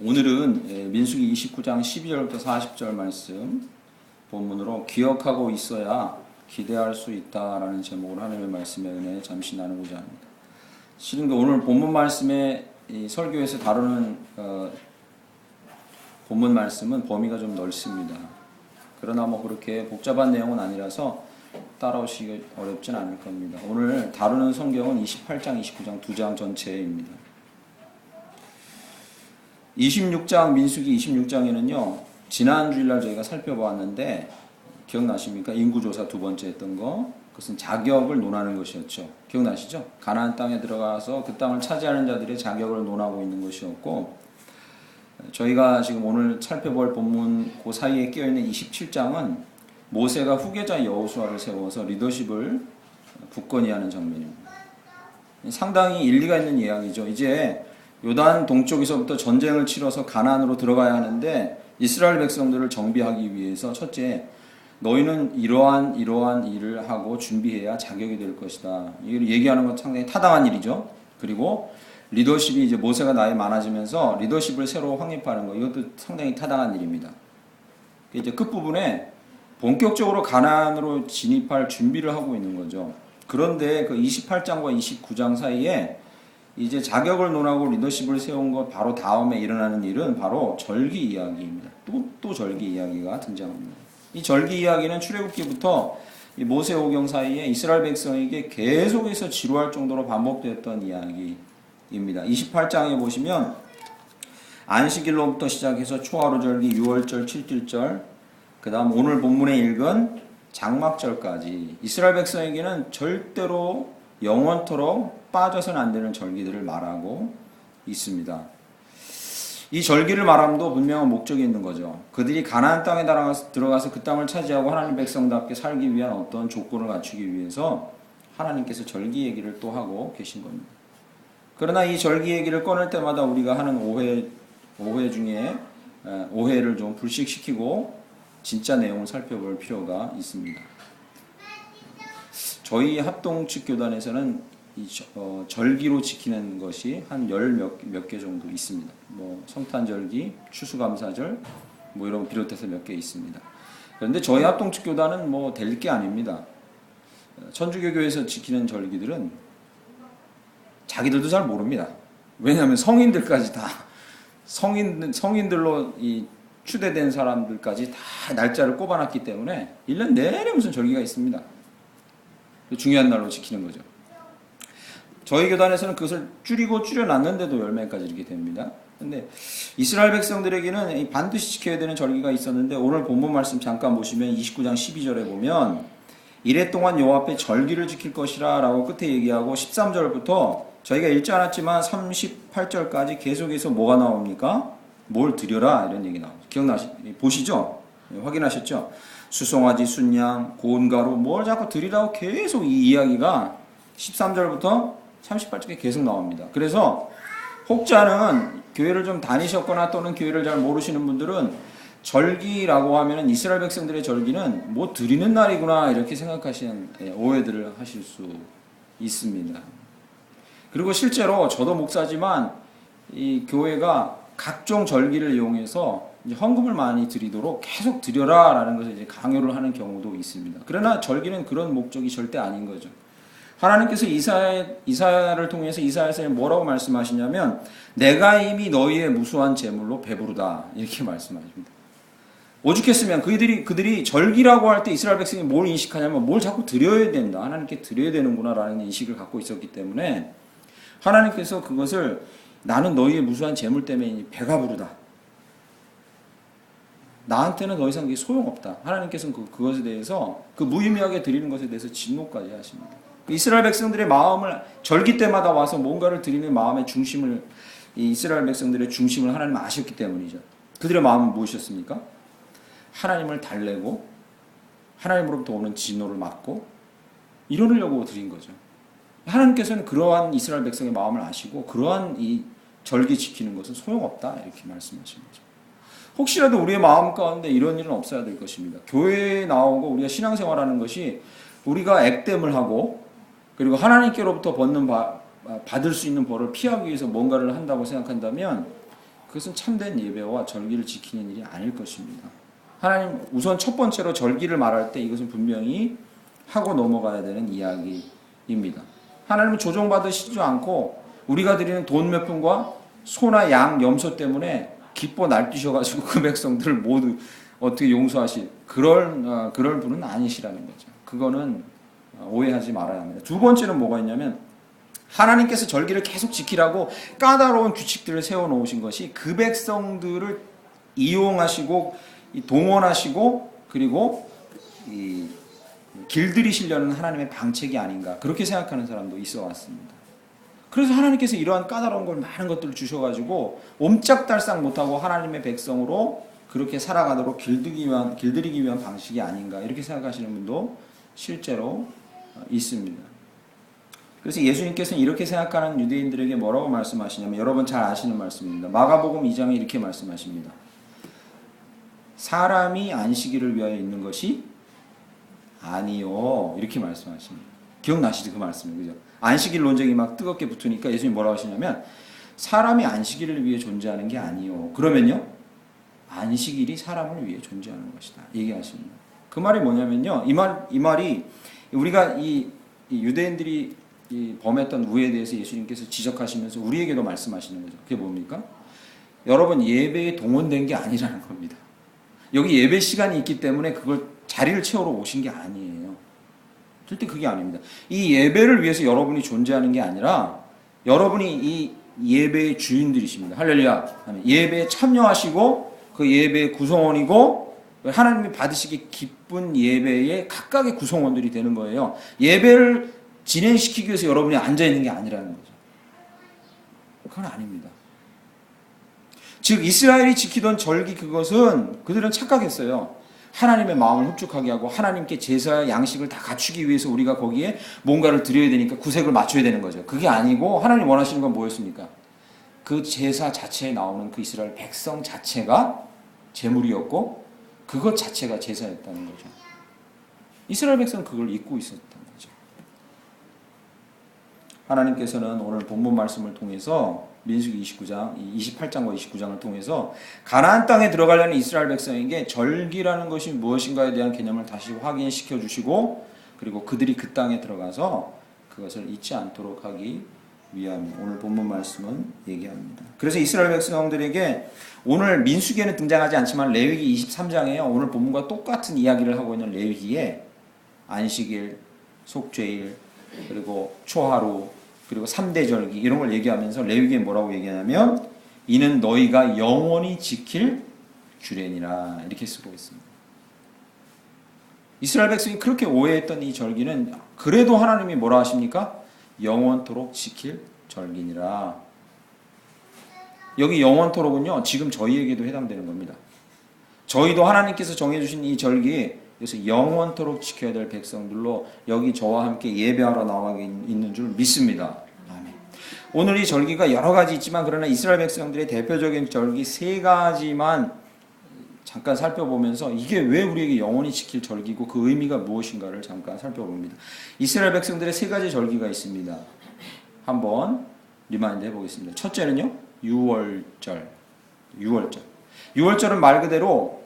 오늘은 민수기 29장 12절부터 40절 말씀 본문으로 기억하고 있어야 기대할 수 있다라는 제목으로 하나님의 말씀의 은혜 잠시 나누고자 합니다. 실은 오늘 본문 말씀에 설교에서 다루는 본문 말씀은 범위가 좀 넓습니다. 그러나 그렇게 복잡한 내용은 아니라서 따라오시기 어렵진 않을 겁니다. 오늘 다루는 성경은 28장, 29장 두 장 전체입니다. 26장 민수기 26장에는요 지난 주일날 저희가 살펴보았는데 기억나십니까? 인구조사 두 번째 했던 거, 그것은 자격을 논하는 것이었죠. 기억나시죠? 가나안 땅에 들어가서 그 땅을 차지하는 자들의 자격을 논하고 있는 것이었고, 저희가 지금 오늘 살펴볼 본문 그 사이에 끼어있는 27장은 모세가 후계자 여호수아를 세워서 리더십을 굳건히 하는 장면입니다. 상당히 일리가 있는 이야기죠. 이제 요단 동쪽에서부터 전쟁을 치러서 가나안으로 들어가야 하는데 이스라엘 백성들을 정비하기 위해서 첫째, 너희는 이러한 일을 하고 준비해야 자격이 될 것이다. 이걸 얘기하는 건 상당히 타당한 일이죠. 그리고 리더십이 이제 모세가 나이 많아지면서 리더십을 새로 확립하는 거, 이것도 상당히 타당한 일입니다. 이제 끝부분에 본격적으로 가나안으로 진입할 준비를 하고 있는 거죠. 그런데 그 28장과 29장 사이에 이제 자격을 논하고 리더십을 세운 것 바로 다음에 일어나는 일은 바로 절기 이야기입니다. 또 절기 이야기가 등장합니다. 이 절기 이야기는 출애굽기부터 이 모세오경 사이에 이스라엘 백성에게 계속해서 지루할 정도로 반복되었던 이야기입니다. 28장에 보시면 안식일로부터 시작해서 초하루절기, 유월절, 칠칠절, 그 다음 오늘 본문에 읽은 장막절까지 이스라엘 백성에게는 절대로 영원토록 빠져서는 안 되는 절기들을 말하고 있습니다. 이 절기를 말함도 분명한 목적이 있는 거죠. 그들이 가나안 땅에 들어가서 그 땅을 차지하고 하나님 백성답게 살기 위한 어떤 조건을 갖추기 위해서 하나님께서 절기 얘기를 또 하고 계신 겁니다. 그러나 이 절기 얘기를 꺼낼 때마다 우리가 하는 오해 중에 오해를 좀 불식시키고 진짜 내용을 살펴볼 필요가 있습니다. 저희 합동 측 교단에서는 이 절기로 지키는 것이 한 몇 개 정도 있습니다. 성탄절기, 추수감사절, 이런 거 비롯해서 몇 개 있습니다. 그런데 저희 합동 측 교단은 될 게 아닙니다. 천주교교에서 지키는 절기들은 자기들도 잘 모릅니다. 왜냐하면 성인들까지 다 성인들로 이 추대된 사람들까지 다 날짜를 꼽아놨기 때문에 1년 내내 무슨 절기가 있습니다. 중요한 날로 지키는 거죠. 저희 교단에서는 그것을 줄여놨는데도 10명까지 이렇게 됩니다. 근데 이스라엘 백성들에게는 반드시 지켜야 되는 절기가 있었는데 오늘 본문 말씀 잠깐 보시면 29장 12절에 보면 이래 동안 여호와 앞에 절기를 지킬 것이라 라고 끝에 얘기하고 13절부터 저희가 읽지 않았지만 38절까지 계속해서 뭐가 나옵니까? 뭘 드려라 이런 얘기 나오죠. 보시죠? 확인하셨죠? 수송아지, 순양, 고운 가루 뭘 자꾸 드리라고 계속 이 이야기가 13절부터 38절에 계속 나옵니다. 그래서 혹자는 교회를 좀 다니셨거나 또는 교회를 잘 모르시는 분들은 절기라고 하면 이스라엘 백성들의 절기는 드리는 날이구나 이렇게 생각하시는 오해들을 하실 수 있습니다. 그리고 실제로 저도 목사지만 이 교회가 각종 절기를 이용해서 헌금을 많이 드리도록 계속 드려라 라는 것을 이제 강요를 하는 경우도 있습니다. 그러나 절기는 그런 목적이 절대 아닌 거죠. 하나님께서 이사야를 통해서 이사야서에 뭐라고 말씀하시냐면 내가 이미 너희의 무수한 재물로 배부르다 이렇게 말씀하십니다. 오죽했으면 그들이 절기라고 할 때 이스라엘 백성이 뭘 인식하냐면 뭘 자꾸 드려야 된다, 하나님께 드려야 되는구나 라는 인식을 갖고 있었기 때문에 하나님께서 그것을 나는 너희의 무수한 재물 때문에 배가 부르다, 나한테는 더 이상 그게 소용없다, 하나님께서는 그것에 대해서 그 무의미하게 드리는 것에 대해서 진노까지 하십니다. 이스라엘 백성들의 마음을 절기 때마다 와서 뭔가를 드리는 마음의 중심을, 이스라엘 백성들의 중심을 하나님 아셨기 때문이죠. 그들의 마음은 무엇이었습니까? 하나님을 달래고 하나님으로부터 오는 진노를 막고 이러려고 드린 거죠. 하나님께서는 그러한 이스라엘 백성의 마음을 아시고 그러한 이 절기 지키는 것은 소용없다 이렇게 말씀하신 거죠. 혹시라도 우리의 마음 가운데 이런 일은 없어야 될 것입니다. 교회에 나오고 우리가 신앙생활하는 것이 우리가 액땜을 하고 그리고 하나님께로부터 받을 수 있는 벌을 피하기 위해서 뭔가를 한다고 생각한다면 그것은 참된 예배와 절기를 지키는 일이 아닐 것입니다. 하나님 우선 첫 번째로 절기를 말할 때 이것은 분명히 하고 넘어가야 되는 이야기입니다. 하나님은 조종받으시지 않고 우리가 드리는 돈 몇 푼과 소나 양, 염소 때문에 기뻐 날뛰셔가지고 그 백성들을 모두 어떻게 용서하실 그럴 분은 아니시라는 거죠. 그거는 오해하지 말아야 합니다. 두 번째는 뭐가 있냐면 하나님께서 절기를 계속 지키라고 까다로운 규칙들을 세워놓으신 것이 그 백성들을 이용하시고 동원하시고 그리고 길들이시려는 하나님의 방책이 아닌가 그렇게 생각하는 사람도 있어 왔습니다. 그래서 하나님께서 이러한 까다로운 걸 많은 것들을 주셔가지고 옴짝달싹 못하고 하나님의 백성으로 그렇게 살아가도록 길들이기 위한 방식이 아닌가 이렇게 생각하시는 분도 실제로 있습니다. 그래서 예수님께서는 이렇게 생각하는 유대인들에게 뭐라고 말씀하시냐면 여러분 잘 아시는 말씀입니다. 마가복음 2장에 이렇게 말씀하십니다. 사람이 안식일을 위하여 있는 것이 아니요 이렇게 말씀하십니다. 기억나시죠? 그 말씀을 그죠? 안식일 논쟁이 막 뜨겁게 붙으니까 예수님이 뭐라고 하시냐면 사람이 안식일을 위해 존재하는 게 아니요. 그러면요 안식일이 사람을 위해 존재하는 것이다 얘기하십니다. 그 말이 뭐냐면요 이 말이 우리가 이 유대인들이 범했던 우에 대해서 예수님께서 지적하시면서 우리에게도 말씀하시는 거죠. 그게 뭡니까? 여러분 예배에 동원된 게 아니라는 겁니다. 여기 예배 시간이 있기 때문에 그걸 자리를 채우러 오신 게 아니에요. 절대 그게 아닙니다. 이 예배를 위해서 여러분이 존재하는 게 아니라 여러분이 이 예배의 주인들이십니다. 할렐루야. 예배에 참여하시고 그 예배의 구성원이고 하나님이 받으시기 기쁜 예배의 각각의 구성원들이 되는 거예요. 예배를 진행시키기 위해서 여러분이 앉아있는 게 아니라는 거죠. 그건 아닙니다. 즉 이스라엘이 지키던 절기 그것은 그들은 착각했어요. 하나님의 마음을 흡족하게 하고 하나님께 제사의 양식을 다 갖추기 위해서 우리가 거기에 뭔가를 드려야 되니까 구색을 맞춰야 되는 거죠. 그게 아니고 하나님 원하시는 건 뭐였습니까? 그 제사 자체에 나오는 그 이스라엘 백성 자체가 제물이었고 그것 자체가 제사였다는 거죠. 이스라엘 백성은 그걸 잊고 있었던 거죠. 하나님께서는 오늘 본문 말씀을 통해서 민수기 28장과 29장을 통해서 가나안 땅에 들어가려는 이스라엘 백성에게 절기라는 것이 무엇인가에 대한 개념을 다시 확인시켜 주시고 그리고 그들이 그 땅에 들어가서 그것을 잊지 않도록 하기 위함 오늘 본문 말씀은 얘기합니다. 그래서 이스라엘 백성들에게 오늘 민수기에는 등장하지 않지만 레위기 23장에요. 오늘 본문과 똑같은 이야기를 하고 있는 레위기에 안식일, 속죄일, 그리고 초하루 그리고 3대 절기 이런 걸 얘기하면서 레위기에 뭐라고 얘기하냐면 이는 너희가 영원히 지킬 규례니라 이렇게 쓰고 있습니다. 이스라엘 백성이 그렇게 오해했던 이 절기는 그래도 하나님이 뭐라 하십니까? 영원토록 지킬 절기니라. 여기 영원토록은요 지금 저희에게도 해당되는 겁니다. 저희도 하나님께서 정해주신 이 절기 그래서 영원토록 지켜야 될 백성들로 여기 저와 함께 예배하러 나와 있는 줄 믿습니다. 아멘. 오늘 이 절기가 여러 가지 있지만 그러나 이스라엘 백성들의 대표적인 절기 세 가지만 잠깐 살펴보면서 이게 왜 우리에게 영원히 지킬 절기고 그 의미가 무엇인가를 잠깐 살펴봅니다. 이스라엘 백성들의 세 가지 절기가 있습니다. 한번 리마인드 해보겠습니다. 첫째는요. 유월절. 유월절은 말 그대로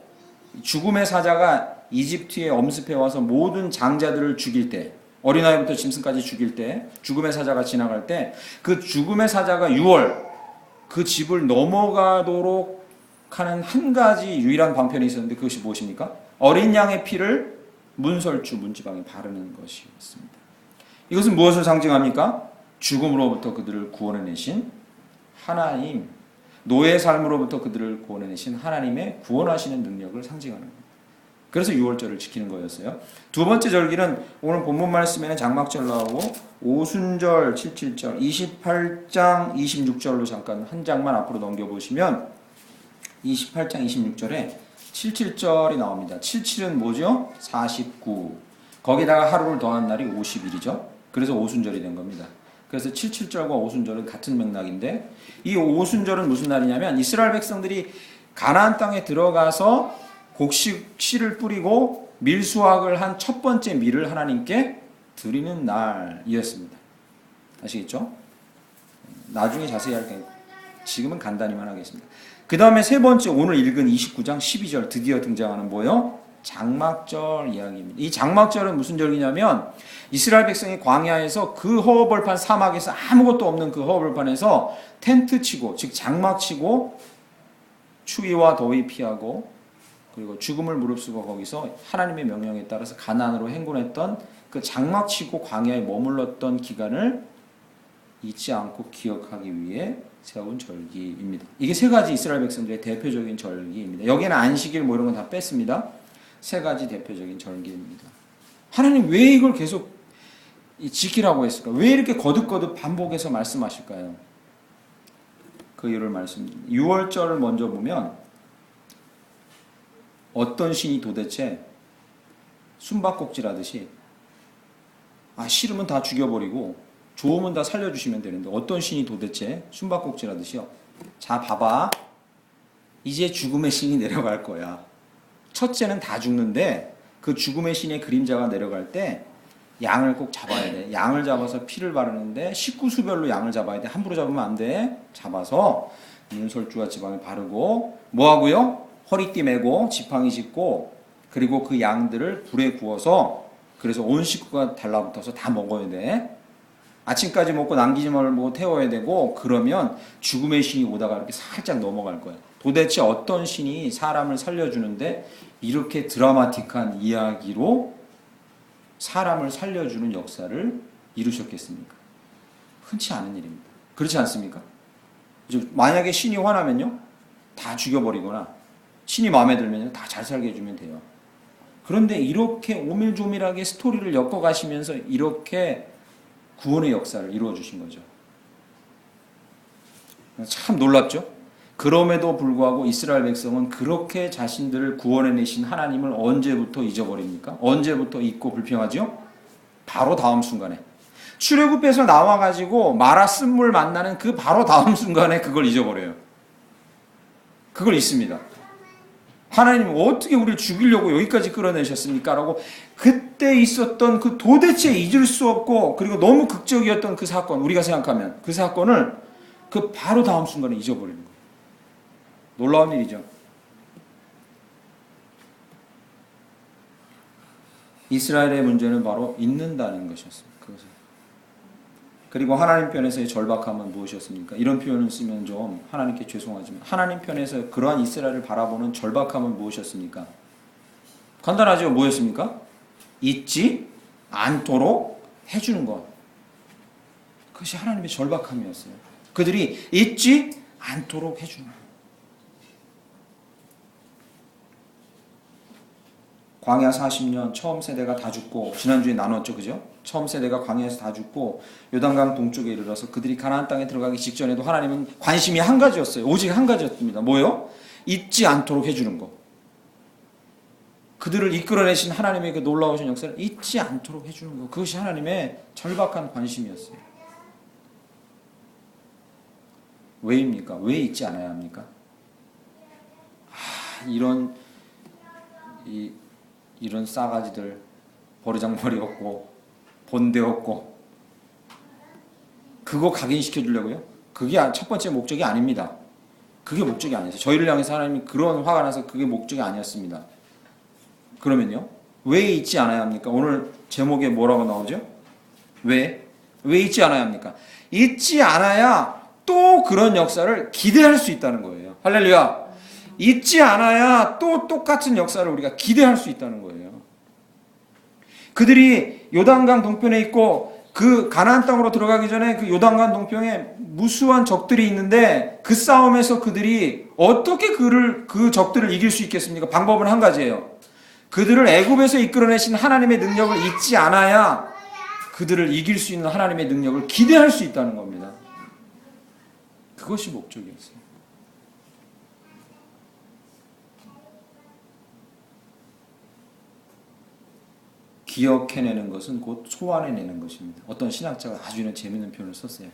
죽음의 사자가 이집트에 엄습해 와서 모든 장자들을 죽일 때 어린아이부터 짐승까지 죽일 때 죽음의 사자가 지나갈 때 그 죽음의 사자가 6월 그 집을 넘어가도록 하는 한 가지 유일한 방편이 있었는데 그것이 무엇입니까? 어린 양의 피를 문설주 문지방에 바르는 것이었습니다. 이것은 무엇을 상징합니까? 죽음으로부터 그들을 구원해내신 하나님 노예의 삶으로부터 그들을 구원해내신 하나님의 구원하시는 능력을 상징하는 겁니다. 그래서 6월절을 지키는 거였어요. 두 번째 절기는 오늘 본문 말씀에는 장막절 나오고 오순절 77절 28장 26절로 잠깐 한 장만 앞으로 넘겨보시면 28장 26절에 77절이 나옵니다. 77은 뭐죠? 49 거기다가 하루를 더한 날이 50일이죠. 그래서 오순절이 된 겁니다. 그래서 77절과 오순절은 같은 맥락인데 이 오순절은 무슨 날이냐면 이스라엘 백성들이 가나안 땅에 들어가서 곡식씨를 뿌리고 밀수확을 한 첫 번째 밀을 하나님께 드리는 날이었습니다. 아시겠죠? 나중에 자세히 할게요. 지금은 간단히만 하겠습니다. 그 다음에 세 번째 오늘 읽은 29장 12절 드디어 등장하는 뭐예요? 장막절 이야기입니다. 이 장막절은 무슨 절기냐면 이스라엘 백성이 광야에서 그 허허벌판 사막에서 아무것도 없는 그 허허벌판에서 텐트 치고 즉 장막 치고 추위와 더위 피하고 그리고 죽음을 무릅쓰고 거기서 하나님의 명령에 따라서 가나안으로 행군했던 그 장막 치고 광야에 머물렀던 기간을 잊지 않고 기억하기 위해 세운 절기입니다. 이게 세 가지 이스라엘 백성들의 대표적인 절기입니다. 여기에는 안식일 뭐 이런 건 다 뺐습니다. 세 가지 대표적인 절기입니다. 하나님 왜 이걸 계속 지키라고 했을까? 왜 이렇게 거듭거듭 반복해서 말씀하실까요? 그 이유를 말씀드립니다. 6월절을 먼저 보면 어떤 신이 도대체 숨바꼭질하듯이 싫으면 다 죽여버리고 좋으면 다 살려주시면 되는데 어떤 신이 도대체 숨바꼭질하듯이요. 자 봐봐. 이제 죽음의 신이 내려갈 거야. 첫째는 다 죽는데 그 죽음의 신의 그림자가 내려갈 때 양을 꼭 잡아야 돼. 양을 잡아서 피를 바르는데 식구수별로 양을 잡아야 돼. 함부로 잡으면 안 돼. 잡아서 문설주와 지방을 바르고 뭐 하고요? 허리띠 메고 지팡이 짚고 그리고 그 양들을 불에 구워서 그래서 온 식구가 달라붙어서 다 먹어야 돼. 아침까지 먹고 남기지 말고 태워야 되고 그러면 죽음의 신이 오다가 이렇게 살짝 넘어갈 거야. 도대체 어떤 신이 사람을 살려주는데 이렇게 드라마틱한 이야기로 사람을 살려주는 역사를 이루셨겠습니까? 흔치 않은 일입니다. 그렇지 않습니까? 만약에 신이 화나면요 다 죽여버리거나 신이 마음에 들면요 다 잘 살게 해주면 돼요. 그런데 이렇게 오밀조밀하게 스토리를 엮어가시면서 이렇게 구원의 역사를 이루어 주신 거죠. 참 놀랍죠? 그럼에도 불구하고 이스라엘 백성은 그렇게 자신들을 구원해내신 하나님을 언제부터 잊어버립니까? 언제부터 잊고 불평하죠? 바로 다음 순간에. 출애굽에서 나와가지고 마라 쓴물 만나는 그 바로 다음 순간에 그걸 잊어버려요. 그걸 잊습니다. 하나님 어떻게 우리를 죽이려고 여기까지 끌어내셨습니까? 라고 그때 있었던 그 도대체 잊을 수 없고 그리고 너무 극적이었던 그 사건, 우리가 생각하면 그 사건을 그 바로 다음 순간에 잊어버리는 거예요. 놀라운 일이죠. 이스라엘의 문제는 바로 잊는다는 것이었습니다. 그것을. 그리고 하나님 편에서의 절박함은 무엇이었습니까? 이런 표현을 쓰면 좀 하나님께 죄송하지만 하나님 편에서 그러한 이스라엘을 바라보는 절박함은 무엇이었습니까? 간단하죠. 뭐였습니까? 잊지 않도록 해주는 것. 그것이 하나님의 절박함이었어요. 그들이 잊지 않도록 해주는 것. 광야 40년 처음 세대가 다 죽고 지난주에 나눴죠. 그죠? 처음 세대가 광야에서 다 죽고 요단강 동쪽에 이르러서 그들이 가나안 땅에 들어가기 직전에도 하나님은 관심이 한 가지였어요. 오직 한 가지였습니다. 뭐예요? 잊지 않도록 해주는 거. 그들을 이끌어내신 하나님의 그 놀라우신 역사를 잊지 않도록 해주는 거. 그것이 하나님의 절박한 관심이었어요. 왜입니까? 왜 잊지 않아야 합니까? 이런 싸가지들 버르장머리 없고 본대 없고 그거 각인시켜 주려고요? 그게 첫 번째 목적이 아닙니다. 그게 목적이 아니었어요. 저희를 향해서 하나님이 그런 화가 나서 그게 목적이 아니었습니다. 그러면요? 왜 잊지 않아야 합니까? 오늘 제목에 뭐라고 나오죠? 왜 잊지 않아야 합니까? 잊지 않아야 또 그런 역사를 기대할 수 있다는 거예요. 할렐루야. 잊지 않아야 또 똑같은 역사를 우리가 기대할 수 있다는 거예요. 그들이 요단강 동편에 있고 그 가나안 땅으로 들어가기 전에 그 요단강 동편에 무수한 적들이 있는데 그 싸움에서 그들이 어떻게 그 적들을 이길 수 있겠습니까? 방법은 한 가지예요. 그들을 애굽에서 이끌어내신 하나님의 능력을 잊지 않아야 그들을 이길 수 있는 하나님의 능력을 기대할 수 있다는 겁니다. 그것이 목적이었어요. 기억해내는 것은 곧 소환해내는 것입니다. 어떤 신학자가 아주 재미있는 표현을 썼어요.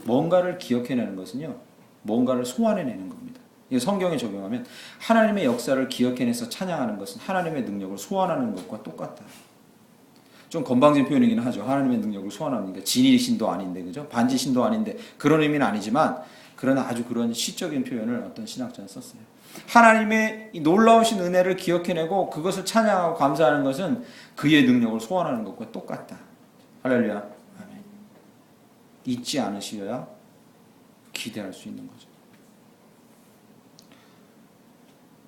뭔가를 기억해내는 것은요, 뭔가를 소환해내는 겁니다. 이 성경에 적용하면 하나님의 역사를 기억해내서 찬양하는 것은 하나님의 능력을 소환하는 것과 똑같다. 좀 건방진 표현이긴 하죠. 하나님의 능력을 소환하는 게 진리신도 아닌데, 그죠? 반지신도 아닌데 그런 의미는 아니지만 그런 아주 그런 시적인 표현을 어떤 신학자는 썼어요. 하나님의 이 놀라우신 은혜를 기억해내고 그것을 찬양하고 감사하는 것은 그의 능력을 소원하는 것과 똑같다. 할렐루야. 아멘. 잊지 않으셔야 기대할 수 있는 거죠.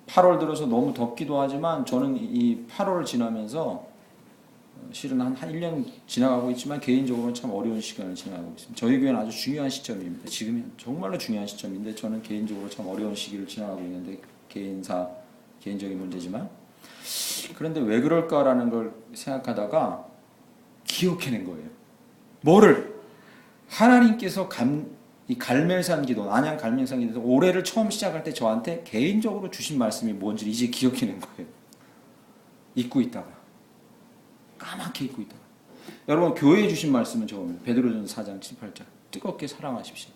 8월 들어서 너무 덥기도 하지만 저는 이 8월을 지나면서 실은 한 1년 지나가고 있지만 개인적으로는 참 어려운 시간을 지나가고 있습니다. 저희 교회는 아주 중요한 시점입니다. 지금이 정말로 중요한 시점인데 저는 개인적으로 참 어려운 시기를 지나가고 있는데 개인적인 문제지만 그런데 왜 그럴까라는 걸 생각하다가 기억해낸 거예요. 뭐를? 하나님께서 이 갈멜산 기도, 안양 갈멜산 기도 올해를 처음 시작할 때 저한테 개인적으로 주신 말씀이 뭔지 이제 기억해낸 거예요. 잊고 있다가 까맣게 잊고 있다가 여러분 교회에 주신 말씀은 저겁니다. 베드로전서 4장 7, 8장 뜨겁게 사랑하십시오.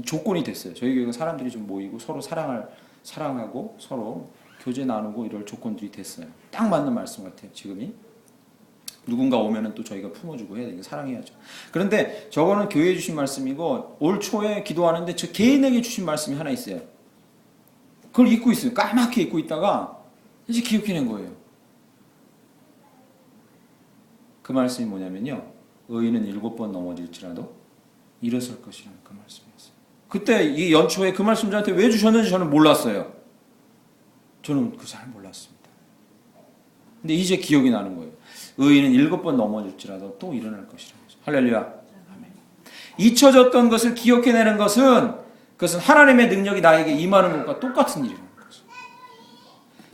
조건이 됐어요. 저희 교회가 사람들이 좀 모이고 서로 사랑하고 서로 교제 나누고 이럴 조건들이 됐어요. 딱 맞는 말씀 같아요. 지금이 누군가 오면은 또 저희가 품어주고 해야 되니까 사랑해야죠. 그런데 저거는 교회에 주신 말씀이고 올 초에 기도하는데 저 개인에게 주신 말씀이 하나 있어요. 그걸 잊고 있어요. 까맣게 잊고 있다가 이제 기억해낸 거예요. 그 말씀이 뭐냐면요. 의인은 7번 넘어질지라도 일어설 것이라는 그 말씀이었어요. 그때 이 연초에 그 말씀 저한테 왜 주셨는지 저는 몰랐어요. 저는 그 잘 몰랐습니다. 근데 이제 기억이 나는 거예요. 의인은 7번 넘어질지라도 또 일어날 것이라는 거죠. 할렐루야. 아멘. 잊혀졌던 것을 기억해내는 그것은 하나님의 능력이 나에게 임하는 것과 똑같은 일이라는 거죠.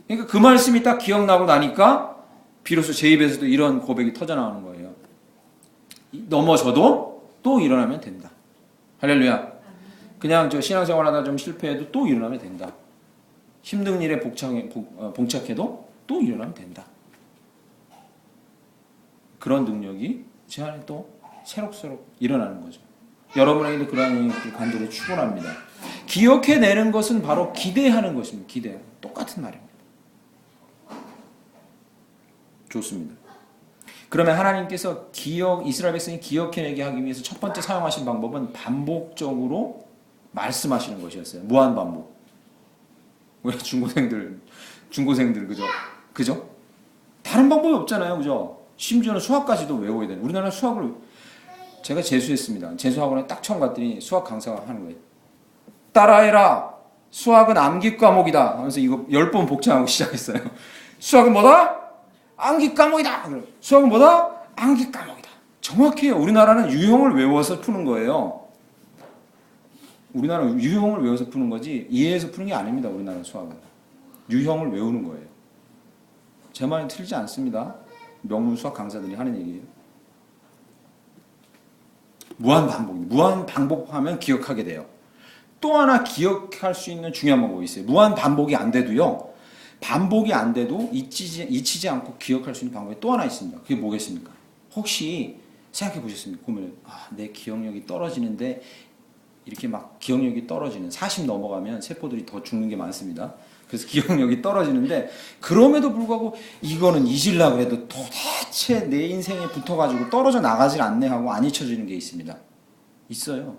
그러니까 그 말씀이 딱 기억나고 나니까 비로소 제 입에서도 이런 고백이 터져나오는 거예요. 넘어져도 또 일어나면 된다. 할렐루야. 그냥 저 신앙생활하다 좀 실패해도 또 일어나면 된다. 힘든 일에 봉착해도 또 일어나면 된다. 그런 능력이 제 안에 또 새록새록 일어나는 거죠. 여러분에게도 그러한 능력을 간절히 축원합니다. 기억해내는 것은 바로 기대하는 것입니다. 기대. 똑같은 말입니다. 좋습니다. 그러면 하나님께서 이스라엘 백성이 기억해내게 하기 위해서 첫 번째 사용하신 방법은 반복적으로 말씀하시는 것이었어요. 무한 반복. 우리 중고생들 그죠? 다른 방법이 없잖아요. 그죠? 심지어는 수학까지도 외워야 돼요. 우리나라 수학을 제가 재수했습니다. 재수학원에 딱 처음 갔더니 수학 강사가 하는 거예요. 따라해라. 수학은 암기 과목이다. 하면서 이거 10번 복잡하고 시작했어요. 수학은 뭐다? 암기 과목이다. 수학은 뭐다? 암기 과목이다. 정확해요. 우리나라는 유형을 외워서 푸는 거예요. 우리나라는 유형을 외워서 푸는 거지 이해해서 푸는 게 아닙니다. 우리나라 수학은. 유형을 외우는 거예요. 제 말은 틀리지 않습니다. 명문 수학 강사들이 하는 얘기예요. 무한 반복입니다. 무한 반복하면 기억하게 돼요. 또 하나 기억할 수 있는 중요한 방법이 있어요. 무한 반복이 안 돼도요. 반복이 안 돼도 잊히지 않고 기억할 수 있는 방법이 또 하나 있습니다. 그게 뭐겠습니까? 혹시 생각해 보셨습니까? 보면 내 기억력이 떨어지는데 이렇게 막 기억력이 떨어지는 40 넘어가면 세포들이 더 죽는 게 많습니다. 그래서 기억력이 떨어지는데 그럼에도 불구하고 이거는 잊으려고 해도 도대체 내 인생에 붙어가지고 떨어져 나가질 않네 하고 안 잊혀지는 게 있습니다. 있어요.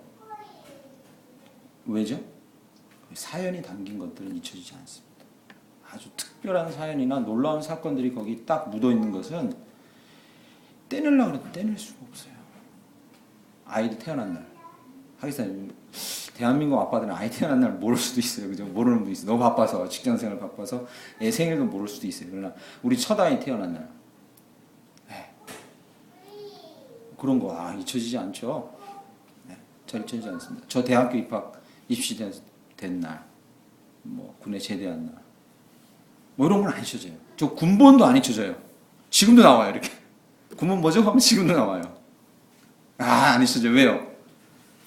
왜죠? 사연이 담긴 것들은 잊혀지지 않습니다. 아주 특별한 사연이나 놀라운 사건들이 거기 딱 묻어있는 것은 떼내려고 해도 떼낼 수가 없어요. 아이들 태어난 날 하기사님 대한민국 아빠들은 아이 태어난 날 모를 수도 있어요. 그죠? 모르는 분이 있어요. 너무 바빠서 직장생활 바빠서 애 생일도 모를 수도 있어요. 그러나 우리 첫 아이 태어난 날 그런 거 잊혀지지 않죠. 잘 잊혀지지 않습니다. 저 대학교 입시된 날, 뭐 군에 제대한 날, 뭐 이런 건 안 잊혀져요. 저 군번도 안 잊혀져요. 지금도 나와요. 이렇게 군번 뭐죠? 하면 지금도 나와요. 안 잊혀져요. 왜요?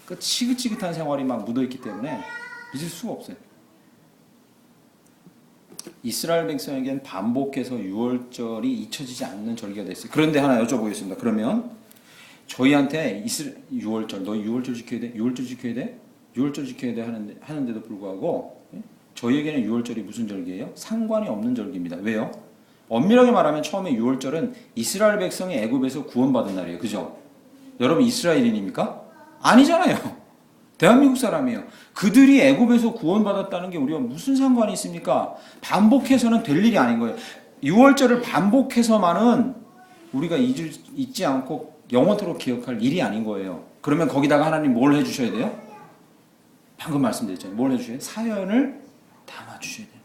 그 지긋지긋한 생활이 막 묻어있기 때문에 잊을 수가 없어요. 이스라엘 백성에겐 반복해서 유월절이 잊혀지지 않는 절기가 됐어요. 그런데 하나 여쭤보겠습니다. 그러면 저희한테 유월절, 너 유월절 지켜야 돼? 유월절 지켜야 돼? 유월절 지켜야 돼? 하는데도 불구하고 저희에게는 유월절이 무슨 절기예요? 상관이 없는 절기입니다. 왜요? 엄밀하게 말하면 처음에 유월절은 이스라엘 백성이 애굽에서 구원받은 날이에요. 그죠? 여러분 이스라엘인입니까? 아니잖아요. 대한민국 사람이에요. 그들이 애굽에서 구원받았다는 게 우리가 무슨 상관이 있습니까? 반복해서는 될 일이 아닌 거예요. 6월절을 반복해서만은 우리가 잊지 않고 영원토록 기억할 일이 아닌 거예요. 그러면 거기다가 하나님 뭘 해주셔야 돼요? 방금 말씀드렸잖아요. 뭘 해주셔야 돼요? 사연을 담아주셔야 돼요.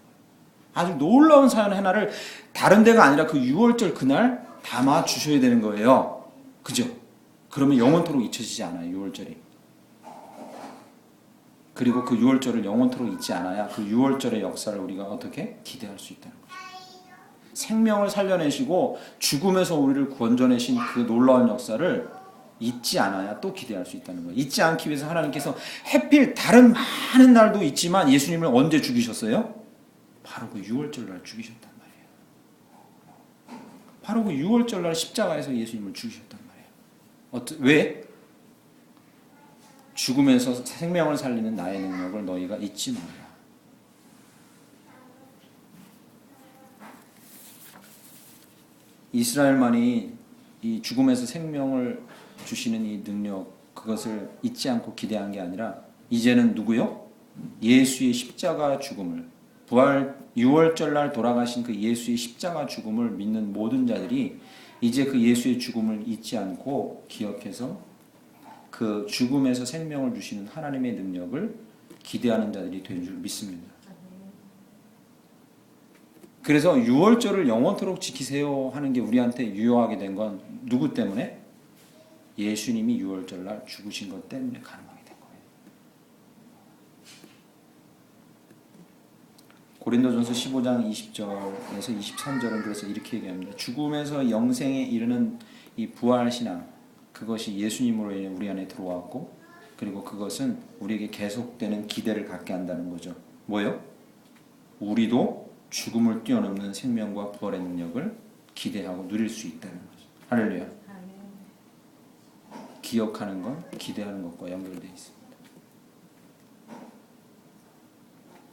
아주 놀라운 사연 하나를 다른 데가 아니라 그 6월절 그날 담아주셔야 되는 거예요. 그죠? 그러면 영원토록 잊혀지지 않아요. 6월절이. 그리고 그 6월절을 영원토록 잊지 않아야 그 6월절의 역사를 우리가 어떻게 기대할 수 있다는 거죠. 생명을 살려내시고 죽음에서 우리를 구원해내신 그 놀라운 역사를 잊지 않아야 또 기대할 수 있다는 거예요. 잊지 않기 위해서 하나님께서 하필 다른 많은 날도 있지만 예수님을 언제 죽이셨어요? 바로 그 6월절 날 죽이셨단 말이에요. 바로 그 6월절 날 십자가에서 예수님을 죽이셨단 말이에요. 왜? 죽음에서 생명을 살리는 나의 능력을 너희가 잊지 말라. 이스라엘만이 이 죽음에서 생명을 주시는 이 능력, 그것을 잊지 않고 기대한 게 아니라 이제는 누구요? 예수의 십자가 죽음을, 부활 6월절 날 돌아가신 그 예수의 십자가 죽음을 믿는 모든 자들이 이제 그 예수의 죽음을 잊지 않고 기억해서 그 죽음에서 생명을 주시는 하나님의 능력을 기대하는 자들이 된 줄 믿습니다. 그래서 6월절을 영원토록 지키세요 하는 게 우리한테 유효하게 된 건 누구 때문에? 예수님이 6월절 날 죽으신 것 때문에 가능하게 된 거예요. 고린도전서 15장 20절에서 23절은 그래서 이렇게 얘기합니다. 죽음에서 영생에 이르는 이 부활 신앙, 그것이 예수님으로 인해 우리 안에 들어왔고, 그리고 그것은 우리에게 계속되는 기대를 갖게 한다는 거죠. 뭐요? 우리도 죽음을 뛰어넘는 생명과 부활의 능력을 기대하고 누릴 수 있다는 거죠. 할렐루야. 기억하는 건 기대하는 것과 연결되어 있습니다.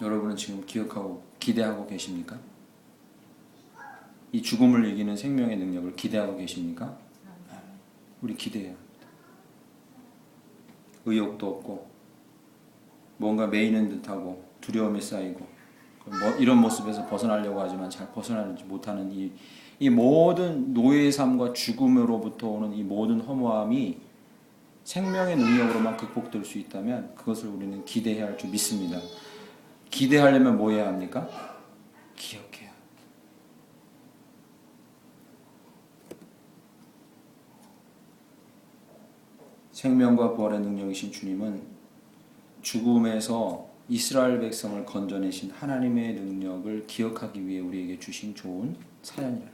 여러분은 지금 기억하고 기대하고 계십니까? 이 죽음을 이기는 생명의 능력을 기대하고 계십니까? 우리 기대해야 합니다. 의욕도 없고 뭔가 매이는 듯하고 두려움이 쌓이고 이런 모습에서 벗어나려고 하지만 잘 벗어나지 못하는 이 모든 노예의 삶과 죽음으로부터 오는 이 모든 허무함이 생명의 능력으로만 극복될 수 있다면 그것을 우리는 기대해야 할 줄 믿습니다. 기대하려면 뭐 해야 합니까? 기억해야. 생명과 부활의 능력이신 주님은 죽음에서 이스라엘 백성을 건져내신 하나님의 능력을 기억하기 위해 우리에게 주신 좋은 사연이라.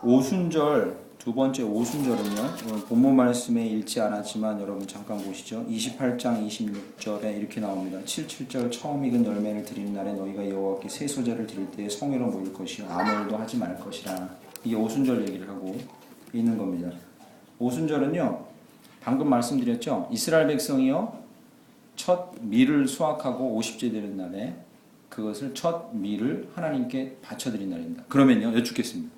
오순절, 두 번째 오순절은요, 오늘 본문 말씀에 읽지 않았지만 여러분 잠깐 보시죠. 28장 26절에 이렇게 나옵니다. 77절 처음 익은 열매를 드리는 날에 너희가 여호와께 새 소재를 드릴 때에 성회로 모일 것이요 아무 일도 하지 말 것이라. 이게 오순절 얘기를 하고 있는 겁니다. 오순절은요, 방금 말씀드렸죠. 이스라엘 백성이요, 첫 밀을 수확하고 50제 되는 날에 그것을 첫 밀을 하나님께 바쳐드린 날입니다. 그러면요, 여쭙겠습니다.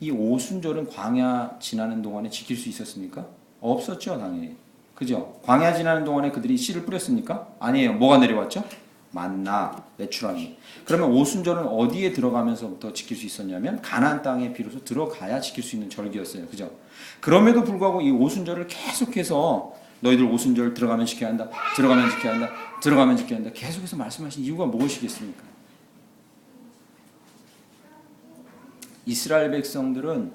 이 오순절은 광야 지나는 동안에 지킬 수 있었습니까? 없었죠, 당연히. 그죠? 광야 지나는 동안에 그들이 씨를 뿌렸습니까? 아니에요. 뭐가 내려왔죠? 만나, 메추라기. 그러면 오순절은 어디에 들어가면서부터 지킬 수 있었냐면 가나안 땅에 비로소 들어가야 지킬 수 있는 절기였어요. 그죠? 그럼에도 불구하고 이 오순절을 계속해서 너희들 오순절 들어가면 지켜야 한다. 들어가면 지켜야 한다. 들어가면 지켜야 한다. 계속해서 말씀하신 이유가 무엇이겠습니까? 이스라엘 백성들은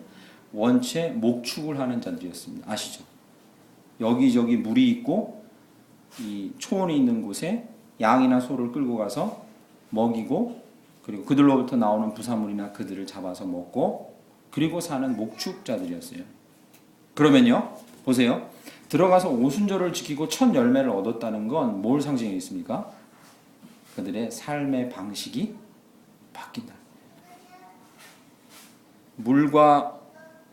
원체 목축을 하는 자들이었습니다. 아시죠? 여기저기 물이 있고 이 초원이 있는 곳에 양이나 소를 끌고 가서 먹이고, 그리고 그들로부터 나오는 부산물이나 그들을 잡아서 먹고, 그리고 사는 목축자들이었어요. 그러면요, 보세요. 들어가서 오순절을 지키고 첫 열매를 얻었다는 건 뭘 상징했습니까? 그들의 삶의 방식이 바뀐다. 물과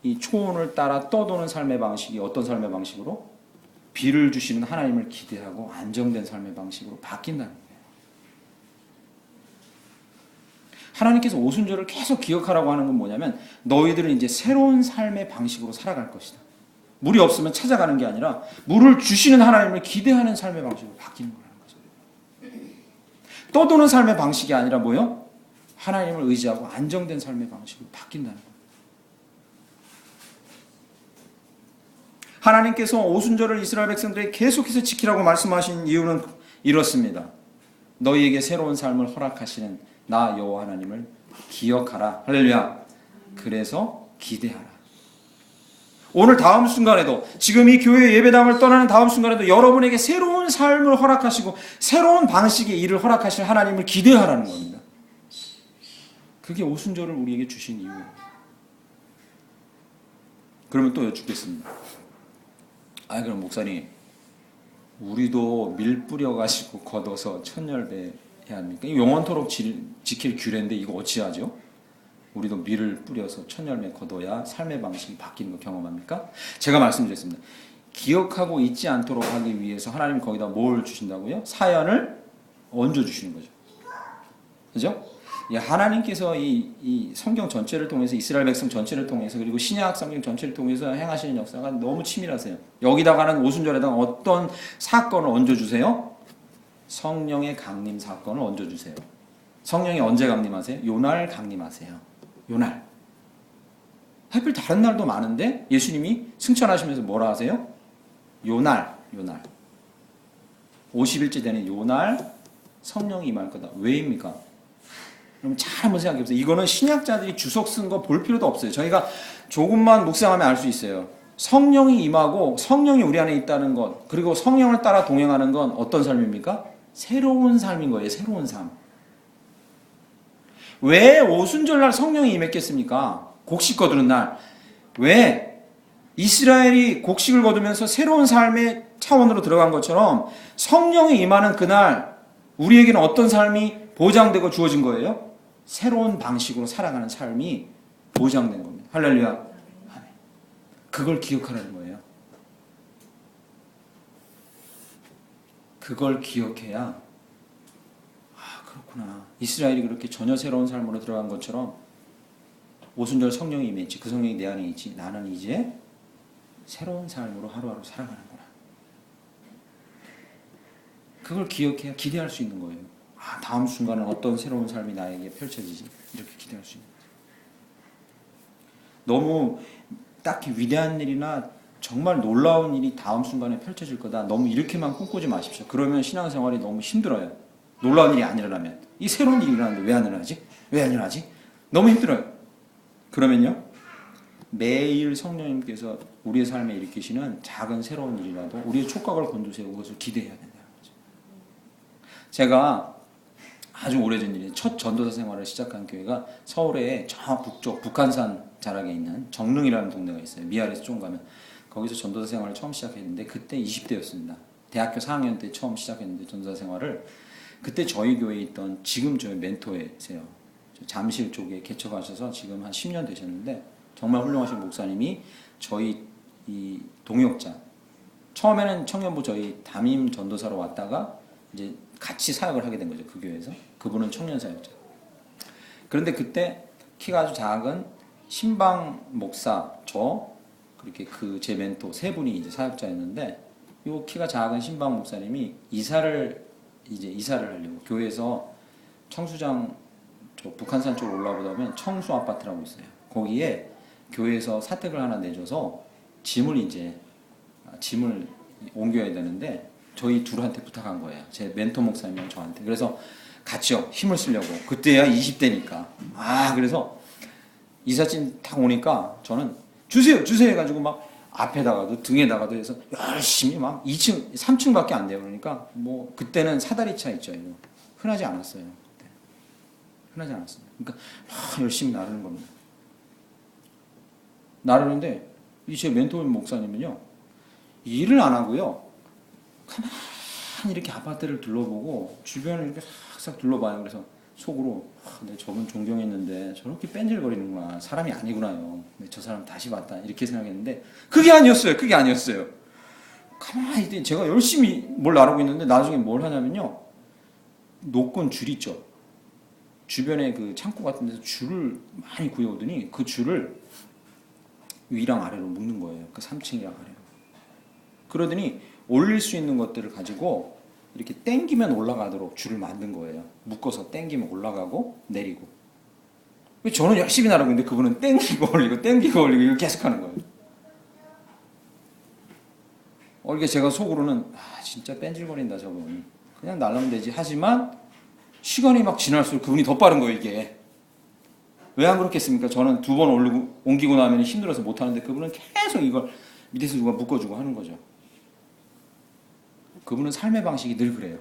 이 초원을 따라 떠도는 삶의 방식이 어떤 삶의 방식으로? 비를 주시는 하나님을 기대하고 안정된 삶의 방식으로 바뀐다는 거예요. 하나님께서 오순절을 계속 기억하라고 하는 건 뭐냐면 너희들은 이제 새로운 삶의 방식으로 살아갈 것이다. 물이 없으면 찾아가는 게 아니라 물을 주시는 하나님을 기대하는 삶의 방식으로 바뀌는 거라는 거죠. 떠도는 삶의 방식이 아니라 뭐요? 하나님을 의지하고 안정된 삶의 방식으로 바뀐다는 거예요. 하나님께서 오순절을 이스라엘 백성들에게 계속해서 지키라고 말씀하신 이유는 이렇습니다. 너희에게 새로운 삶을 허락하시는 나 여호와 하나님을 기억하라. 할렐루야. 그래서 기대하라. 오늘 다음 순간에도 지금 이 교회 예배당을 떠나는 다음 순간에도 여러분에게 새로운 삶을 허락하시고 새로운 방식의 일을 허락하실 하나님을 기대하라는 겁니다. 그게 오순절을 우리에게 주신 이유예요. 그러면 또 여쭙겠습니다. 그럼 목사님, 우리도 밀 뿌려가지고 걷어서 천열배 해야 합니까? 영원토록 지킬 규례인데 이거 어찌하죠? 우리도 밀을 뿌려서 천열매 걷어야 삶의 방식이 바뀌는 거 경험합니까? 제가 말씀드렸습니다. 기억하고 잊지 않도록 하기 위해서 하나님 거기다 뭘 주신다고요? 사연을 얹어주시는 거죠. 그죠? 하나님께서 이 성경 전체를 통해서 이스라엘 백성 전체를 통해서 그리고 신약 성경 전체를 통해서 행하시는 역사가 너무 치밀하세요. 여기다가는 오순절에다가 어떤 사건을 얹어주세요? 성령의 강림 사건을 얹어주세요. 성령이 언제 강림하세요? 요날 강림하세요. 요날. 하필 다른 날도 많은데 예수님이 승천하시면서 뭐라 하세요? 요날. 50일째 되는 요날 성령이 임할 거다. 왜입니까? 그럼 잘 한번 생각해 보세요. 이거는 신약자들이 주석 쓴 거 볼 필요도 없어요. 저희가 조금만 묵상하면 알 수 있어요. 성령이 임하고 성령이 우리 안에 있다는 것, 그리고 성령을 따라 동행하는 건 어떤 삶입니까? 새로운 삶인 거예요. 새로운 삶. 왜 오순절날 성령이 임했겠습니까? 곡식 거두는 날. 왜? 이스라엘이 곡식을 거두면서 새로운 삶의 차원으로 들어간 것처럼 성령이 임하는 그날 우리에게는 어떤 삶이 보장되고 주어진 거예요? 새로운 방식으로 살아가는 삶이 보장된 겁니다. 할렐루야. 그걸 기억하라는 거예요. 그걸 기억해야 그렇구나. 이스라엘이 그렇게 전혀 새로운 삶으로 들어간 것처럼 오순절 성령이 임했지. 그 성령이 내 안에 있지. 나는 이제 새로운 삶으로 하루하루 살아가는구나. 그걸 기억해야 기대할 수 있는 거예요. 다음 순간은 어떤 새로운 삶이 나에게 펼쳐지지. 이렇게 기대할 수 있는 거죠. 너무 딱히 위대한 일이나 정말 놀라운 일이 다음 순간에 펼쳐질 거다. 너무 이렇게만 꿈꾸지 마십시오. 그러면 신앙생활이 너무 힘들어요. 놀라운 일이 안 일어나면. 이 새로운 일이 일어나는데 왜 안 일어나지? 왜 안 일어나지? 너무 힘들어요. 그러면요. 매일 성령님께서 우리의 삶에 일으키시는 작은 새로운 일이라도 우리의 촉각을 곤두세우고 그것을 기대해야 된다는 거죠. 제가 아주 오래전 일이에요. 첫 전도사 생활을 시작한 교회가 서울의 저 북쪽 북한산 자락에 있는 정릉이라는 동네가 있어요. 미아리에서 좀 가면 거기서 전도사 생활을 처음 시작했는데 그때 20대였습니다. 대학교 4학년 때 처음 시작했는데 전도사 생활을 그때 저희 교회에 있던 지금 저희 멘토이세요. 잠실 쪽에 개척하셔서 지금 한 10년 되셨는데 정말 훌륭하신 목사님이 저희 이 동역자 처음에는 청년부 저희 담임 전도사로 왔다가 이제 같이 사역을 하게 된 거죠. 그 교회에서. 그분은 청년 사역자. 그런데 그때 키가 아주 작은 신방 목사, 그렇게 그 제 멘토 세 분이 이제 사역자였는데 요 키가 작은 신방 목사님이 이사를 하려고 교회에서 청수장 저 북한산 쪽으로 올라오다 보면 청수 아파트라고 있어요. 거기에 교회에서 사택을 하나 내줘서 짐을 옮겨야 되는데 저희 둘한테 부탁한 거예요. 제 멘토 목사님이랑 저한테. 그래서 같이요. 힘을 쓰려고. 그때야 20대니까. 그래서 이삿짐 딱 오니까 저는 주세요 해가지고 막 앞에다가도 등에다가도 해서 열심히 막 2층, 3층밖에 안 돼요. 그러니까 뭐 그때는 사다리차 있죠. 이거. 흔하지 않았어요. 그때. 흔하지 않았어요. 그러니까 막 열심히 나르는 겁니다. 나르는데 이 제 멘토 목사님은요. 일을 안 하고요. 가만히 이렇게 아파트를 둘러보고 주변을 이렇게 싹싹 둘러봐요. 그래서 속으로 내가 저분 존경했는데 저렇게 뺀질거리는구나. 사람이 아니구나요. 근데 저 사람 다시 봤다. 이렇게 생각했는데 그게 아니었어요. 가만히 제가 열심히 뭘 나르고 있는데 나중에 뭘 하냐면요. 노건 줄 있죠. 주변에 그 창고 같은 데서 줄을 많이 구해오더니 그 줄을 위랑 아래로 묶는 거예요. 그 3층이랑 아래로. 그러더니 올릴 수 있는 것들을 가지고 이렇게 땡기면 올라가도록 줄을 만든 거예요. 묶어서 땡기면 올라가고 내리고. 저는 열심히 나르고 있는데 그분은 땡기고 올리고 땡기고 올리고 이걸 계속 하는 거예요. 그러니까 제가 속으로는 진짜 뺀질거린다 저분. 그냥 날라면 되지. 하지만 시간이 막 지날수록 그분이 더 빠른 거예요 이게. 왜 안 그렇겠습니까? 저는 2번 옮기고 나면 힘들어서 못하는데 그분은 계속 이걸 밑에서 누가 묶어주고 하는 거죠. 그분은 삶의 방식이 늘 그래요.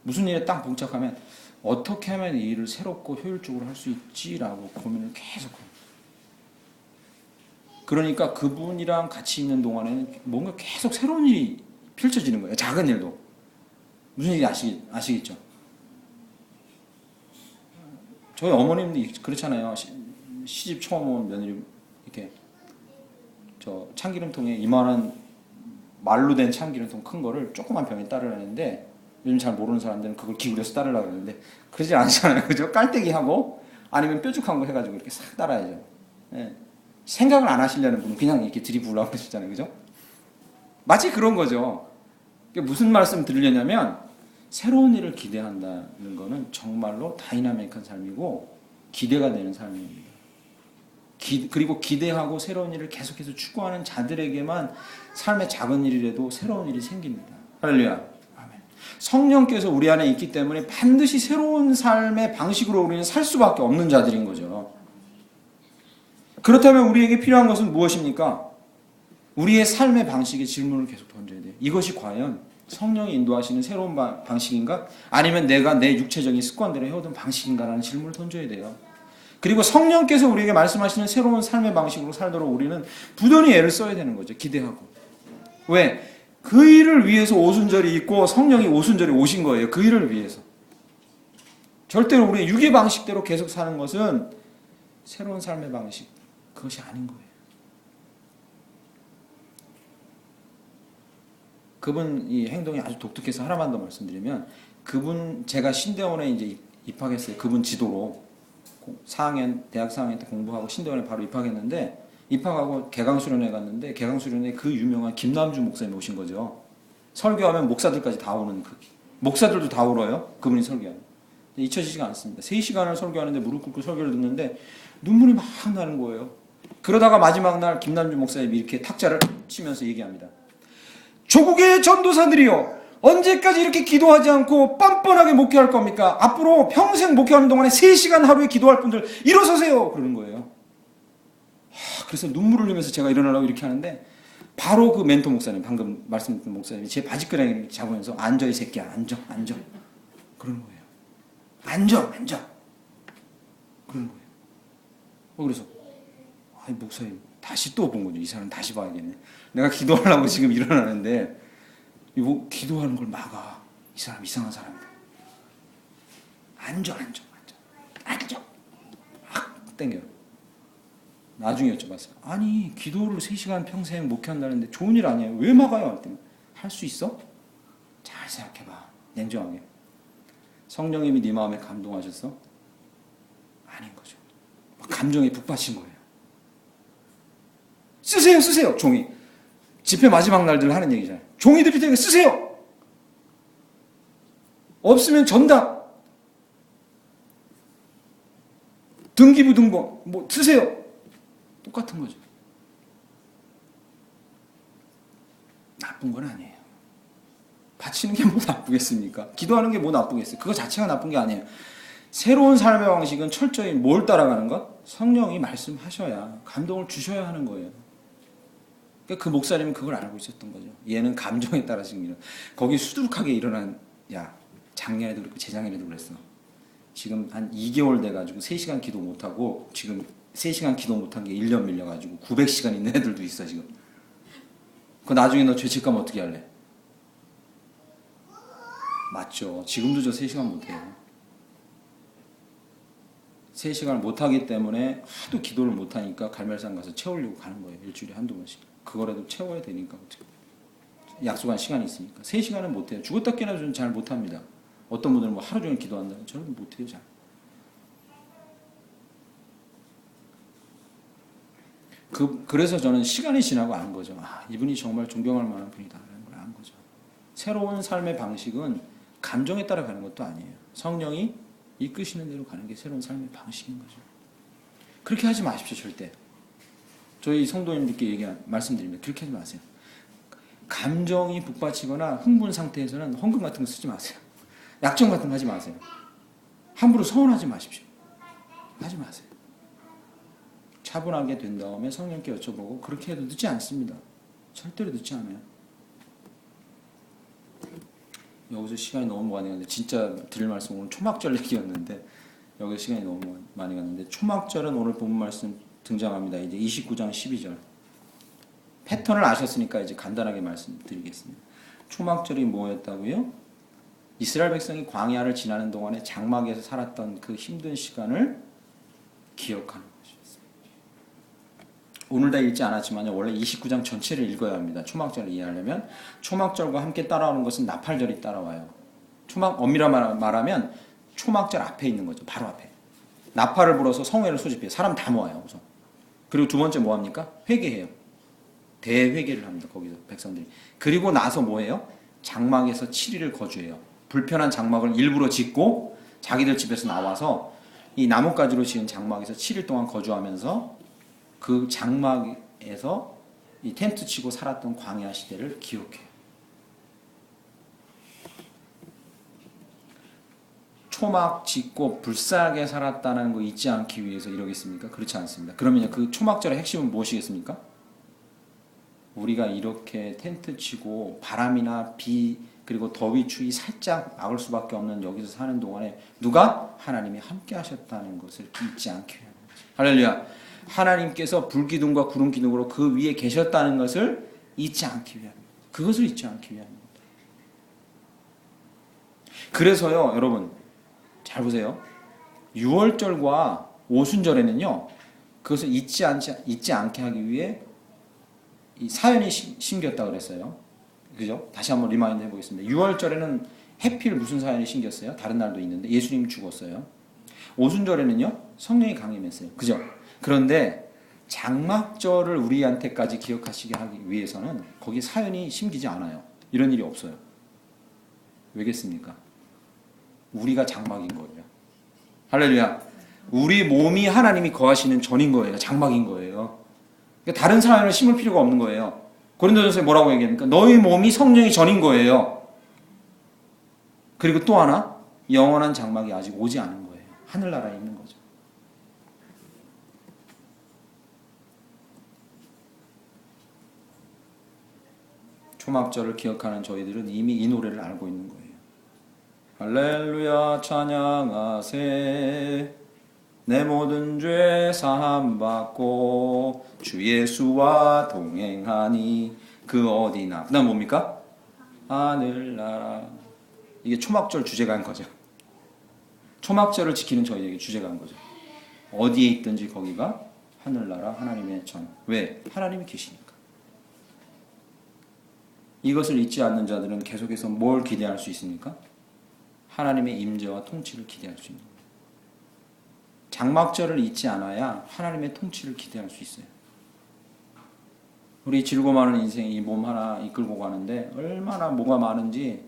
무슨 일에 딱 봉착하면 어떻게 하면 이 일을 새롭고 효율적으로 할 수 있지라고 고민을 계속 합니다. 그러니까 그분이랑 같이 있는 동안에는 뭔가 계속 새로운 일이 펼쳐지는 거예요. 작은 일도. 무슨 일이 아시겠죠? 저희 어머님도 그렇잖아요. 시집 처음 온 며느리 이렇게 저 참기름통에 이만한 말로 된 참기름통 큰 거를 조그만 병에 따르라는데 요즘 잘 모르는 사람들은 그걸 기울여서 따르려고 그러는데 그러지 않잖아요. 그죠? 깔때기 하고 아니면 뾰족한 거 해가지고 이렇게 싹 따라야죠. 예. 생각을 안 하시려는 분은 그냥 이렇게 들이부으려고 그러시잖아요. 그죠? 마치 그런 거죠. 무슨 말씀 드리려냐면 새로운 일을 기대한다는 거는 정말로 다이나믹한 삶이고 기대가 되는 삶입니다. 그리고 기대하고 새로운 일을 계속해서 추구하는 자들에게만 삶의 작은 일이라도 새로운 일이 생깁니다. 할렐루야. 아멘. 성령께서 우리 안에 있기 때문에 반드시 새로운 삶의 방식으로 우리는 살 수밖에 없는 자들인 거죠. 그렇다면 우리에게 필요한 것은 무엇입니까? 우리의 삶의 방식에 질문을 계속 던져야 돼요. 이것이 과연 성령이 인도하시는 새로운 방식인가? 아니면 내가 내 육체적인 습관대로 해오던 방식인가라는 질문을 던져야 돼요. 그리고 성령께서 우리에게 말씀하시는 새로운 삶의 방식으로 살도록 우리는 부단히 애를 써야 되는 거죠. 기대하고. 왜? 그 일을 위해서 오순절이 있고 성령이 오순절에 오신 거예요. 그 일을 위해서. 절대로 우리의 육의 방식대로 계속 사는 것은 새로운 삶의 방식, 그것이 아닌 거예요. 그분 이 행동이 아주 독특해서 하나만 더 말씀드리면 그분 제가 신대원에 이제 입학했어요. 그분 지도로 4학년 대학 4학년 때 공부하고 신대원에 바로 입학했는데 입학하고 개강수련회 갔는데 개강수련회 그 유명한 김남주 목사님 오신 거죠. 설교하면 목사들까지 다 오는 그 목사들도 다 울어요. 그분이 설교하면 잊혀지지가 않습니다. 3시간을 설교하는데 무릎 꿇고 설교를 듣는데 눈물이 막 나는 거예요. 그러다가 마지막 날 김남주 목사님이 이렇게 탁자를 치면서 얘기합니다. 조국의 전도사들이요 언제까지 이렇게 기도하지 않고 뻔뻔하게 목회할 겁니까? 앞으로 평생 목회하는 동안에 3시간 하루에 기도할 분들 일어서세요 그러는 거예요. 그래서 눈물을 흘리면서 제가 일어나려고 이렇게 하는데 바로 그 멘토 목사님 방금 말씀드린 목사님이 제 바지가랑이를 잡으면서 앉아 이 새끼야 앉아 그러는 거예요. 앉아 그러는 거예요. 그래서 목사님 다시 또 본 거죠. 이 사람 다시 봐야겠네. 내가 기도하려고 지금 일어나는데 기도하는 걸 막아. 이 사람 이상한 사람이다. 앉아. 확 땡겨요. 나중에 여쭤봤어요. 아니 기도를 3시간 평생 목회한다는데 좋은 일 아니에요. 왜 막아요? 할 수 있어? 잘 생각해봐. 냉정하게. 성령님이 네 마음에 감동하셨어? 아닌 거죠. 감정에 북받친 거예요. 쓰세요 종이. 집회 마지막 날들 하는 얘기잖아요. 종이 드릴 테니까 쓰세요. 없으면 전답. 등기부 등본 뭐 쓰세요. 똑같은 거죠. 나쁜 건 아니에요. 바치는 게 뭐 나쁘겠습니까? 기도하는 게 뭐 나쁘겠어요? 그거 자체가 나쁜 게 아니에요. 새로운 삶의 방식은 철저히 뭘 따라가는 것? 성령이 말씀하셔야 감동을 주셔야 하는 거예요. 그 목사님은 그걸 알고 있었던 거죠. 얘는 감정에 따라 지금 거기 수두룩하게 일어난 작년에도 그렇고 재작년에도 그랬어. 지금 한 2개월 돼가지고 3시간 기도 못하고 지금 3시간 기도 못한 게 1년 밀려가지고 900시간 있는 애들도 있어 지금. 그 나중에 너 죄책감 어떻게 할래? 맞죠. 지금도 저 3시간 못해요. 3시간을 못하기 때문에 하도 기도를 못하니까 갈멜산 가서 채우려고 가는 거예요. 일주일에 한두 번씩. 그거라도 채워야 되니까 약속한 시간이 있으니까 3시간은 못해요. 죽었다 깨나 저는 잘 못합니다. 어떤 분들은 뭐 하루 종일 기도한다. 저는 못해요 잘. 그래서 저는 시간이 지나고 안 거죠. 이분이 정말 존경할 만한 분이다라는 걸 안 거죠. 새로운 삶의 방식은 감정에 따라 가는 것도 아니에요. 성령이 이끄시는 대로 가는 게 새로운 삶의 방식인 거죠. 그렇게 하지 마십시오, 절대. 저희 성도님들께 말씀드립니다. 그렇게 하지 마세요. 감정이 북받치거나 흥분 상태에서는 헌금 같은 거 쓰지 마세요. 약정 같은 거 하지 마세요. 함부로 서운하지 마십시오. 하지 마세요. 차분하게 된 다음에 성령께 여쭤보고 그렇게 해도 늦지 않습니다. 절대로 늦지 않아요. 여기서 시간이 너무 많이 갔는데 진짜 드릴 말씀 오늘 초막절 얘기였는데 여기서 시간이 너무 많이 갔는데 초막절은 오늘 본문 말씀 등장합니다. 이제 29장 12절 패턴을 아셨으니까 이제 간단하게 말씀드리겠습니다. 초막절이 뭐였다고요? 이스라엘 백성이 광야를 지나는 동안에 장막에서 살았던 그 힘든 시간을 기억하는 것이었습니다. 오늘 다 읽지 않았지만 원래 29장 전체를 읽어야 합니다. 초막절을 이해하려면 초막절과 함께 따라오는 것은 나팔절이 따라와요. 엄밀히 말하면 초막절 앞에 있는 거죠. 바로 앞에. 나팔을 불어서 성회를 소집해요. 사람 다 모아요. 우선. 그리고 두 번째 뭐 합니까? 회개해요. 대회개를 합니다. 거기서 백성들이. 그리고 나서 뭐 해요? 장막에서 7일을 거주해요. 불편한 장막을 일부러 짓고 자기들 집에서 나와서 이 나뭇가지로 지은 장막에서 7일 동안 거주하면서 그 장막에서 이 텐트 치고 살았던 광야 시대를 기억해요. 초막 짓고 불쌍하게 살았다는 거 잊지 않기 위해서 이러겠습니까? 그렇지 않습니다. 그러면 그 초막절의 핵심은 무엇이겠습니까? 우리가 이렇게 텐트 치고 바람이나 비 그리고 더위 추위 살짝 막을 수밖에 없는 여기서 사는 동안에 누가? 하나님이 함께 하셨다는 것을 잊지 않기 위한 거죠. 할렐루야. 하나님께서 불기둥과 구름기둥으로 그 위에 계셨다는 것을 잊지 않기 위한 그것을 잊지 않기 위한 겁니다. 그래서요 여러분 잘 보세요. 6월절과 오순절에는요 그것을 잊지 않게 하기 위해 이 사연이 심겼다 그랬어요. 그죠? 다시 한번 리마인드 해보겠습니다. 6월절에는 해필 무슨 사연이 심겼어요? 다른 날도 있는데 예수님이 죽었어요. 오순절에는요 성령이 강림했어요. 그죠? 그런데 장막절을 우리한테까지 기억하시게 하기 위해서는 거기 사연이 심기지 않아요. 이런 일이 없어요. 왜겠습니까? 우리가 장막인 거예요. 할렐루야. 우리 몸이 하나님이 거하시는 전인 거예요. 장막인 거예요. 그러니까 다른 사연을 심을 필요가 없는 거예요. 고린도전서에 뭐라고 얘기합니까? 너희 몸이 성령이 전인 거예요. 그리고 또 하나 영원한 장막이 아직 오지 않은 거예요. 하늘나라에 있는 거죠. 초막절을 기억하는 저희들은 이미 이 노래를 알고 있는 거예요. 할렐루야 찬양하세 내 모든 죄 사함 받고 주 예수와 동행하니 그 어디나 그 다음 뭡니까? 하늘나라. 이게 초막절 주제가인 거죠. 초막절을 지키는 저희에게 주제가인 거죠. 어디에 있든지 거기가 하늘나라 하나님의 전. 왜? 하나님이 계시니까. 이것을 잊지 않는 자들은 계속해서 뭘 기대할 수 있습니까? 하나님의 임재와 통치를 기대할 수 있는 거예요. 장막절을 잊지 않아야 하나님의 통치를 기대할 수 있어요. 우리 질고 많은 인생 이 몸 하나 이끌고 가는데 얼마나 뭐가 많은지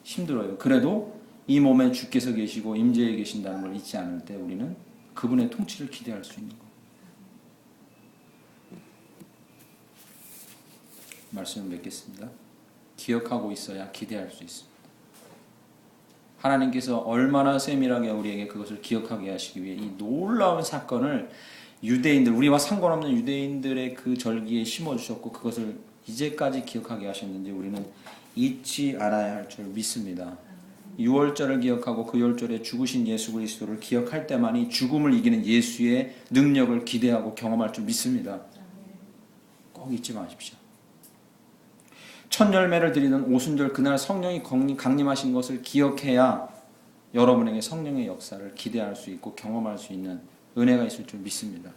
힘들어요. 그래도 이 몸에 주께서 계시고 임재에 계신다는 걸 잊지 않을 때 우리는 그분의 통치를 기대할 수 있는 거예요. 말씀을 맺겠습니다. 기억하고 있어야 기대할 수 있습니다. 하나님께서 얼마나 세밀하게 우리에게 그것을 기억하게 하시기 위해 이 놀라운 사건을 유대인들, 우리와 상관없는 유대인들의 그 절기에 심어주셨고 그것을 이제까지 기억하게 하셨는지 우리는 잊지 않아야 할 줄 믿습니다. 6월절을 기억하고 그 6월절에 죽으신 예수 그리스도를 기억할 때만이 죽음을 이기는 예수의 능력을 기대하고 경험할 줄 믿습니다. 꼭 잊지 마십시오. 첫 열매를 드리는 오순절 그날 성령이 강림하신 것을 기억해야 여러분에게 성령의 역사를 기대할 수 있고 경험할 수 있는 은혜가 있을 줄 믿습니다.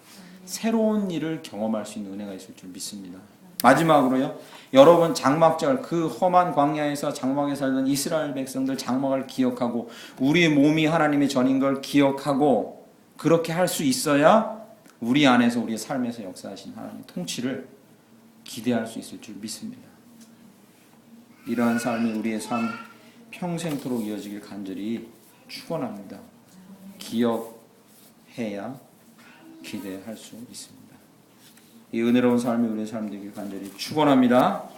새로운 일을 경험할 수 있는 은혜가 있을 줄 믿습니다. 마지막으로요. 여러분 장막절 그 험한 광야에서 장막에 살던 이스라엘 백성들 장막을 기억하고 우리 몸이 하나님의 전인 걸 기억하고 그렇게 할 수 있어야 우리 안에서 우리의 삶에서 역사하신 하나님의 통치를 기대할 수 있을 줄 믿습니다. 이러한 삶이 우리의 삶 평생토록 이어지길 간절히 축원합니다. 기억해야 기대할 수 있습니다. 이 은혜로운 삶이 우리의 삶 되길 간절히 축원합니다.